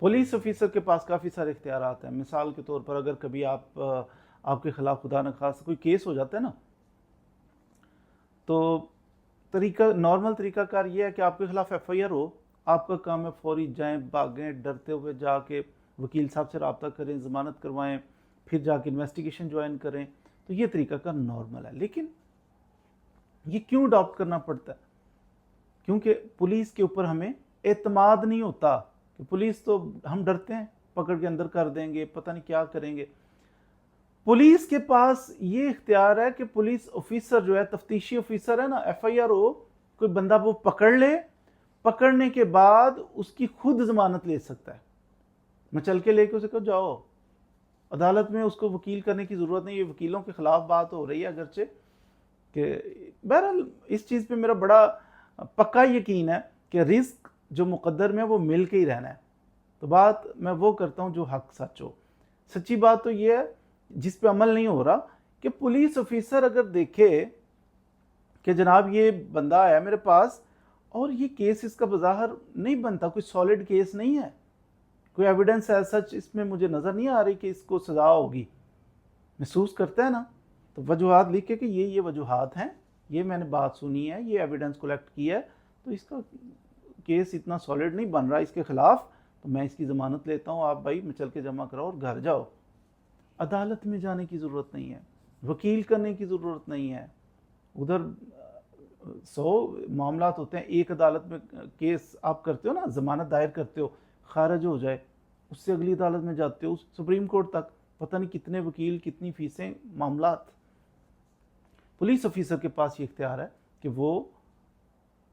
Police officer के पास काफ़ी सारे इख्तियारात हैं। मिसाल के तौर पर अगर कभी आपके ख़िलाफ़ खुदा न खास्ता कोई केस हो जाता है ना, तो नॉर्मल तरीकाकार ये है कि आपके ख़िलाफ़ एफआईआर हो, आपका काम है फ़ौरी जाएँ, भागें, डरते हुए जाके वकील साहब से रब्ता करें, ज़मानत करवाएँ, फिर जाके इन्वेस्टिगेशन ज्वाइन करें। तो ये तरीकाकार नॉर्मल है। लेकिन ये क्यों अडॉप्ट करना पड़ता है? क्योंकि पुलिस के ऊपर हमें एतमाद नहीं होता कि पुलिस तो हम डरते हैं, पकड़ के अंदर कर देंगे, पता नहीं क्या करेंगे। पुलिस के पास ये इख्तियार है कि पुलिस ऑफिसर जो है, तफ्तीशी ऑफिसर है ना, एफआईआर हो, कोई बंदा वो पकड़ ले, पकड़ने के बाद उसकी खुद जमानत ले सकता है। मैं चल के लेके उसे कहूँ जाओ अदालत में, उसको वकील करने की जरूरत नहीं। ये वकीलों के खिलाफ बात हो रही है अगरचे, कि बहरहाल इस चीज़ पे मेरा बड़ा पक्का यकीन है कि रिस्क जो मुकद्दर में वो मिल के ही रहना है। तो बात मैं वो करता हूँ जो हक सच हो। सच्ची बात तो ये है जिस पे अमल नहीं हो रहा, कि पुलिस ऑफिसर अगर देखे कि जनाब ये बंदा आया मेरे पास और ये केस इसका बज़ाहिर नहीं बनता, कोई सॉलिड केस नहीं है, कोई एविडेंस है सच इसमें मुझे नज़र नहीं आ रही कि इसको सज़ा होगी, महसूस करता है ना, तो वजूहात लिख के कि ये वजूहात हैं, ये मैंने बात सुनी है, ये एविडेंस कलेक्ट किया है, तो इसका केस इतना सॉलिड नहीं बन रहा इसके ख़िलाफ़, तो मैं इसकी ज़मानत लेता हूँ, आप भाई चल के जमा कराओ और घर जाओ। अदालत में जाने की ज़रूरत नहीं है, वकील करने की ज़रूरत नहीं है। उधर 100 मामला होते हैं, एक अदालत में केस आप करते हो ना, ज़मानत दायर करते हो, खारिज हो जाए, उससे अगली अदालत में जाते हो, सुप्रीम कोर्ट तक, पता नहीं कितने वकील, कितनी फीसें, मामलात। पुलिस ऑफिसर के पास ये इख्तियार है कि वो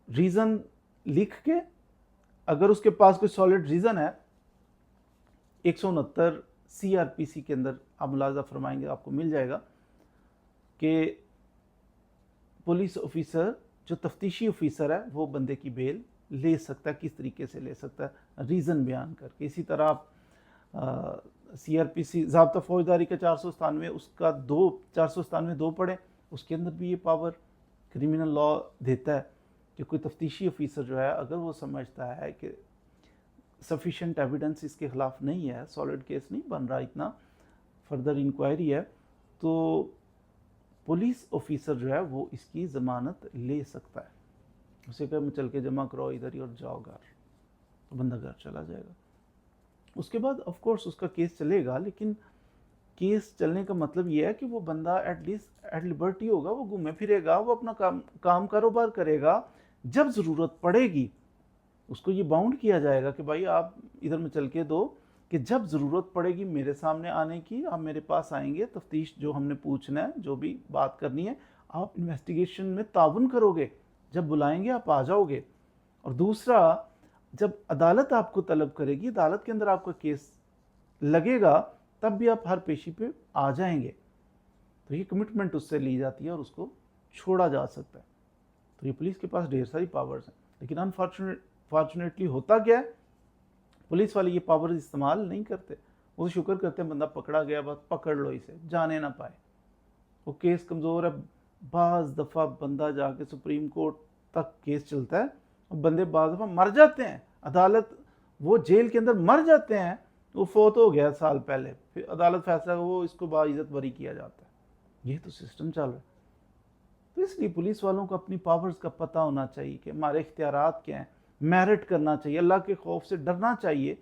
रीज़न लिख के, अगर उसके पास कोई सॉलिड रीज़न है, 169 CRPC के अंदर आप मुलाजा फरमाएंगे, आपको मिल जाएगा कि पुलिस ऑफिसर जो तफ्तीशी ऑफिसर है वो बंदे की बेल ले सकता है, किस तरीके से ले सकता है, रीज़न बयान करके। इसी तरह आप CRPC ज़ाब्ता फौजदारी का 497 उसका 497(2) पढ़ें, उसके अंदर भी ये पावर क्रिमिनल लॉ देता है कि कोई तफ्तीशी ऑफिसर जो है, अगर वो समझता है कि सफिशेंट एविडेंस इसके ख़िलाफ़ नहीं है, सॉलिड केस नहीं बन रहा, इतना फर्दर इंक्वायरी है, तो पुलिस ऑफिसर जो है वो इसकी ज़मानत ले सकता है। उसे कह चल के जमा कराओ इधर ही और जाओ घर, तो बंदा घर चला जाएगा। उसके बाद ऑफ कोर्स उसका केस चलेगा, लेकिन केस चलने का मतलब ये है कि वो बंदा एटलीस्ट एट लिबर्टी होगा, वो घूमे फिरेगा, वो अपना काम कारोबार करेगा। जब ज़रूरत पड़ेगी उसको ये बाउंड किया जाएगा कि भाई आप इधर में चल के दो, कि जब ज़रूरत पड़ेगी मेरे सामने आने की, आप मेरे पास आएंगे, तफ्तीश जो हमने पूछना है, जो भी बात करनी है, आप इन्वेस्टिगेशन में ताउन करोगे, जब बुलाएंगे आप आ जाओगे। और दूसरा, जब अदालत आपको तलब करेगी, अदालत के अंदर आपका केस लगेगा, तब भी आप हर पेशी पे आ जाएंगे। तो ये कमिटमेंट उससे ली जाती है और उसको छोड़ा जा सकता है। तो ये पुलिस के पास ढेर सारी पावर्स हैं, लेकिन अनफॉर्चुनेटली होता क्या है, पुलिस वाले ये पावर्स इस्तेमाल नहीं करते। वो शुक्र करते हैं बंदा पकड़ा गया, बस पकड़ लो इसे, जाने ना पाए। वो केस कमज़ोर है, बाज़ दफ़ा बंदा जाके सुप्रीम कोर्ट तक केस चलता है और बंदे बाज़ दफ़ा मर जाते हैं, अदालत वो जेल के अंदर मर जाते हैं, वो फोत हो गया साल पहले, फिर अदालत फैसला वो इसको बाइज्जत बरी किया जाता है। ये तो सिस्टम चल रहा है। तो इसलिए पुलिस वालों को अपनी पावर्स का पता होना चाहिए कि हमारे इख्तियारात क्या हैं, मेरिट करना चाहिए, अल्लाह के खौफ से डरना चाहिए।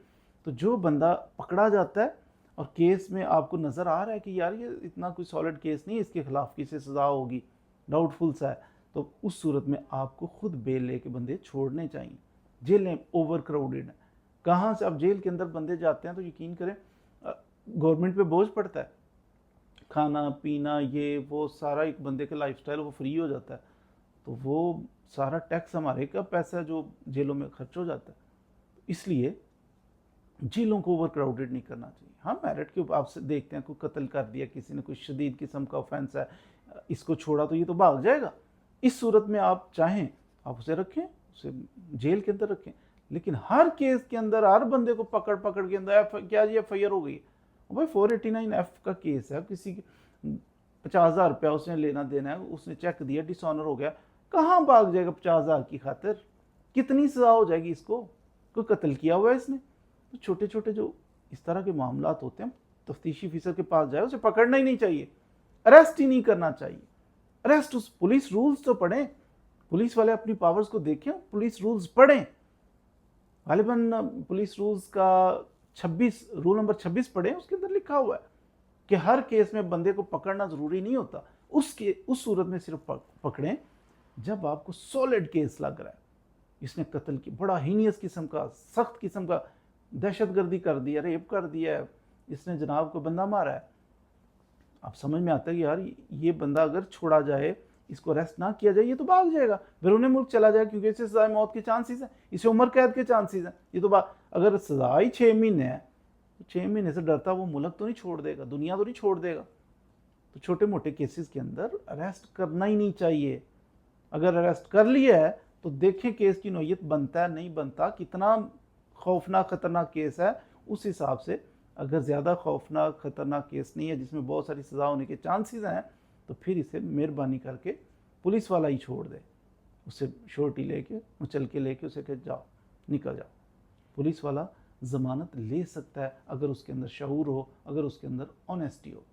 तो जो बंदा पकड़ा जाता है और केस में आपको नज़र आ रहा है कि यार ये इतना कोई सॉलिड केस नहीं, इसके खिलाफ किसी सज़ा होगी, डाउटफुल सा है, तो उस सूरत में आपको खुद बेल लेके बंदे छोड़ने चाहिए। जेलें ओवर क्राउडेड हैं, कहाँ से अब जेल के अंदर बंदे जाते हैं तो यकीन करें गवर्नमेंट पे बोझ पड़ता है, खाना पीना ये वो सारा एक बंदे का लाइफस्टाइल वो फ्री हो जाता है, तो वो सारा टैक्स हमारे का पैसा जो जेलों में खर्च हो जाता है। इसलिए जेलों को ओवर क्राउडेड नहीं करना चाहिए। हाँ, मेरिट के आपसे देखते हैं, कोई कत्ल कर दिया किसी ने, कोई शदीद किस्म का ऑफेंस है, इसको छोड़ा तो ये तो भाग जाएगा। इस सूरत में आप चाहें आप उसे रखें, उसे जेल के अंदर रखें, लेकिन हर केस के अंदर हर बंदे को पकड़ पकड़ के अंदर क्या जी FIR हो गई, भाई 489F का केस है, किसी 50,000 रुपया उसने लेना देना है, उसने चेक दिया, डिसऑनर हो गया, कहाँ भाग जाएगा 50,000 की खातिर? कितनी सजा हो जाएगी इसको? कोई कत्ल किया हुआ है इसने, तो छोटे छोटे जो इस तरह के मामलात होते हैं, तफ्तीशी अफसर के पास जाए, उसे पकड़ना ही नहीं चाहिए, अरेस्ट ही नहीं करना चाहिए। अरेस्ट, उस पुलिस रूल्स तो पढ़ें, पुलिस वाले अपनी पावर्स को देखें, पुलिस रूल्स पढ़ें। गालिबन पुलिस रूल्स का 26 रूल नंबर 26 पढ़ें, उसके अंदर लिखा हुआ है कि हर केस में बंदे को पकड़ना जरूरी नहीं होता। उस सूरत में सिर्फ पकड़ें जब आपको सॉलिड केस लग रहा है, इसने कत्ल की, बड़ा हीनियस किस्म का, सख्त किस्म का, दहशतगर्दी कर दिया, रेप कर दिया है, इसने जनाब को बंदा मारा है। अब समझ में आता है कि यार ये बंदा अगर छोड़ा जाए, इसको अरेस्ट ना किया जाए, ये तो भाग जाएगा, बैरून मुल्क चला जाए, क्योंकि इसे सजा मौत के चांसेस हैं, इसे उम्र कैद के चांसेस हैं। ये तो अगर सजा ही 6 महीने है, तो 6 महीने से डरता वो मुल्क तो नहीं छोड़ देगा, दुनिया तो नहीं छोड़ देगा। तो छोटे मोटे केसेस के अंदर अरेस्ट करना ही नहीं चाहिए। अगर अरेस्ट कर लिया है तो देखें केस की नौयत बनता है नहीं बनता, कितना खौफनाक खतरनाक केस है, उस हिसाब से। अगर ज़्यादा खौफनाक खतरनाक केस नहीं है जिसमें बहुत सारी सज़ा होने के चांसेस हैं, तो फिर इसे मेहरबानी करके पुलिस वाला ही छोड़ दे, उससे श्योरिटी लेके, उछल के लेके उसे कह जाओ, निकल जाओ। पुलिस वाला ज़मानत ले सकता है अगर उसके अंदर शऊर हो, अगर उसके अंदर ऑनेस्टी हो।